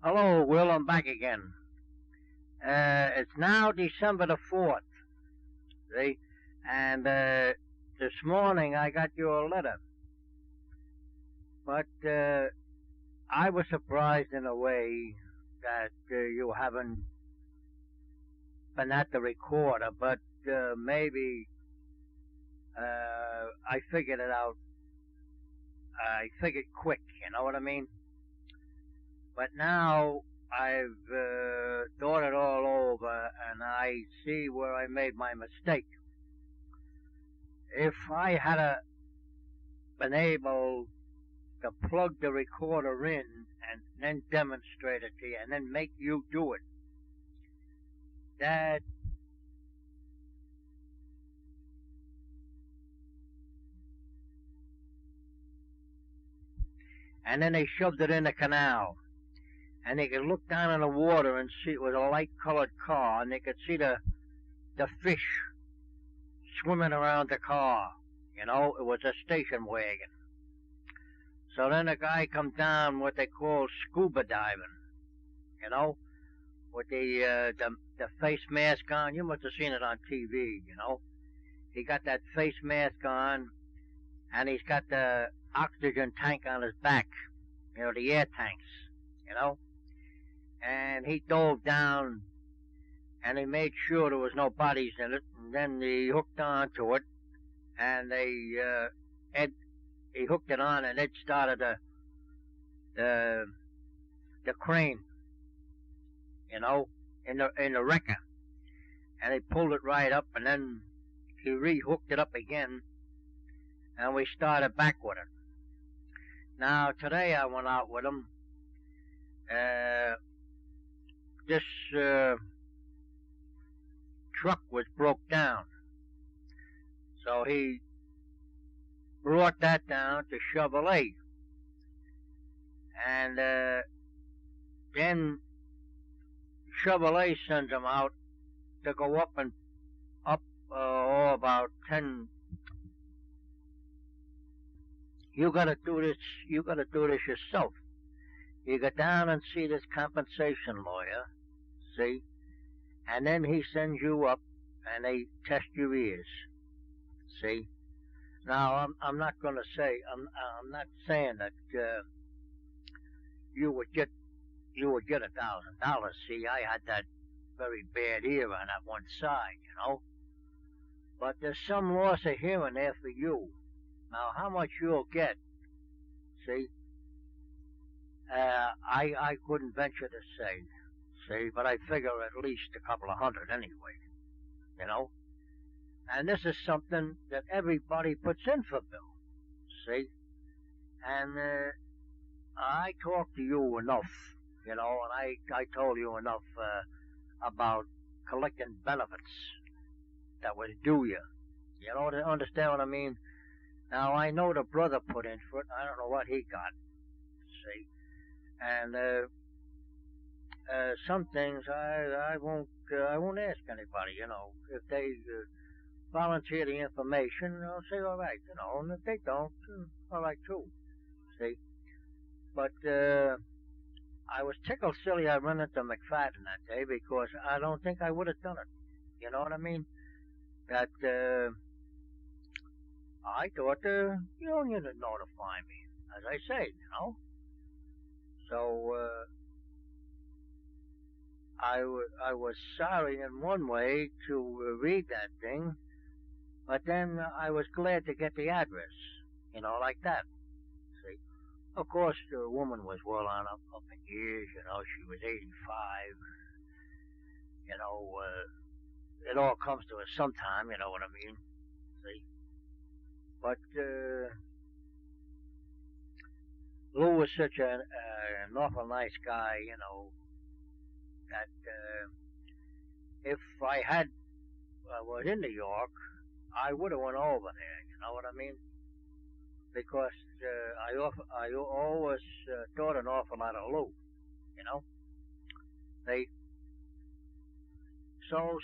Hello, Will. I'm back again. It's now December the 4th, see? And this morning I got your letter. But I was surprised in a way that you haven't been at the recorder, but maybe I figured it out. I figured quick, you know what I mean? But now I've thought it all over, and I see where I made my mistake. If I had been able to plug the recorder in and then demonstrate it to you, and then make you do it, that and then they shoved it in the canal. And they could look down in the water and see it was a light-colored car, and they could see the fish swimming around the car. You know, it was a station wagon. So then the guy come down what they call scuba diving. You know, with the face mask on. You must have seen it on TV. You know, he got that face mask on, and he's got the oxygen tank on his back. You know, the air tanks. You know. And he dove down, and he made sure there was no bodies in it, and then he hooked onto it, and he hooked it on, and it started the crane, you know, in the wrecker, and he pulled it right up, and then he rehooked it up again, and we started back with it. Now today I went out with him. This truck was broke down. So he brought that down to Chevrolet. And then Chevrolet sends him out to go up about 10. You gotta do this yourself. You go down and see this compensation lawyer, see, and then he sends you up and they test your ears, see. Now I'm not going to say I'm not saying that you would get $1,000. See, I had that very bad ear on that one side, you know. But there's some loss of hearing there for you. Now how much you'll get, see. I couldn't venture to say, but I figure at least a couple of hundred anyway, you know. And this is something that everybody puts in for Bill, see. And I talked to you enough, you know, and I told you enough about collecting benefits that was due you. You know, to understand what I mean? Now I know the brother put in for it. I don't know what he got, see. And some things I won't ask anybody, you know. If they volunteer the information, I'll say all right, you know. And if they don't, all right too. See, but I was tickled silly I run into McFadden that day because I don't think I would have done it. You know what I mean? That I thought the union would notify me, as I say, you know. So I was sorry in one way to read that thing, but then I was glad to get the address, you know, like that. See, of course the woman was well on up in years, you know, she was 85. You know, it all comes to us sometime, you know what I mean? See, but Lou was such an awful nice guy, you know, that if I was in New York, I would have went over there. You know what I mean? Because I always thought an awful lot of Lou. You know,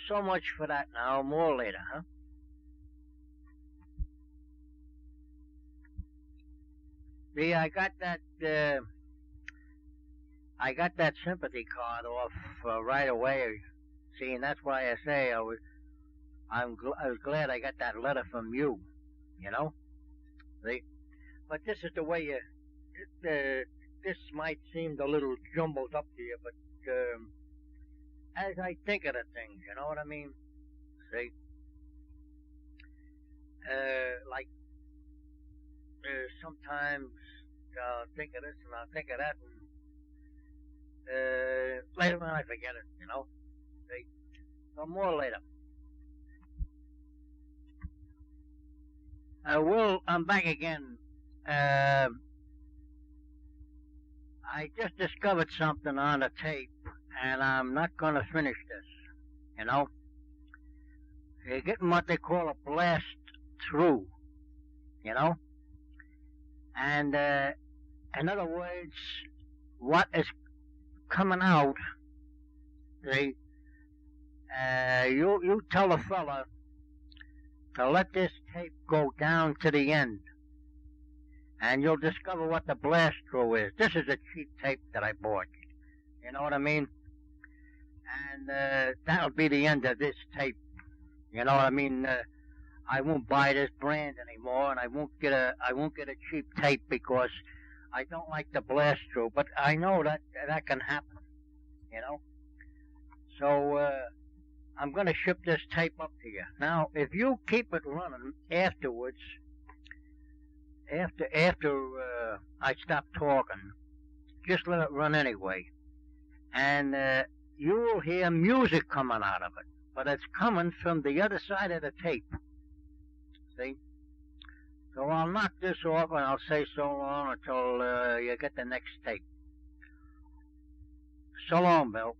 so much for that. Now more later, huh? See, I got that. I got that sympathy card off right away. See, and that's why I say I was glad I got that letter from you. You know, see. But this is the way you. This might seem a little jumbled up to you, but as I think of the things, you know what I mean? See, like sometimes I'll think of this and I'll think of that, and later on I forget it. You know, see. So more later. Will, I'm back again. Uh, I just discovered something on the tape, and I'm not going to finish this. You know, you're getting what they call a blast through. You know, and in other words, what is coming out, see, you tell a fella to let this tape go down to the end, and you'll discover what the blast through is. This is a cheap tape that I bought. You know what I mean? And that'll be the end of this tape. You know what I mean? I won't buy this brand anymore, and I won't get a cheap tape because I don't like the blast through. But I know that can happen. You know. So I'm going to ship this tape up to you. Now, if you keep it running afterwards, after I stop talking, just let it run anyway, and you'll hear music coming out of it, but it's coming from the other side of the tape. See? So I'll knock this off and I'll say so long until you get the next tape. So long, Bill.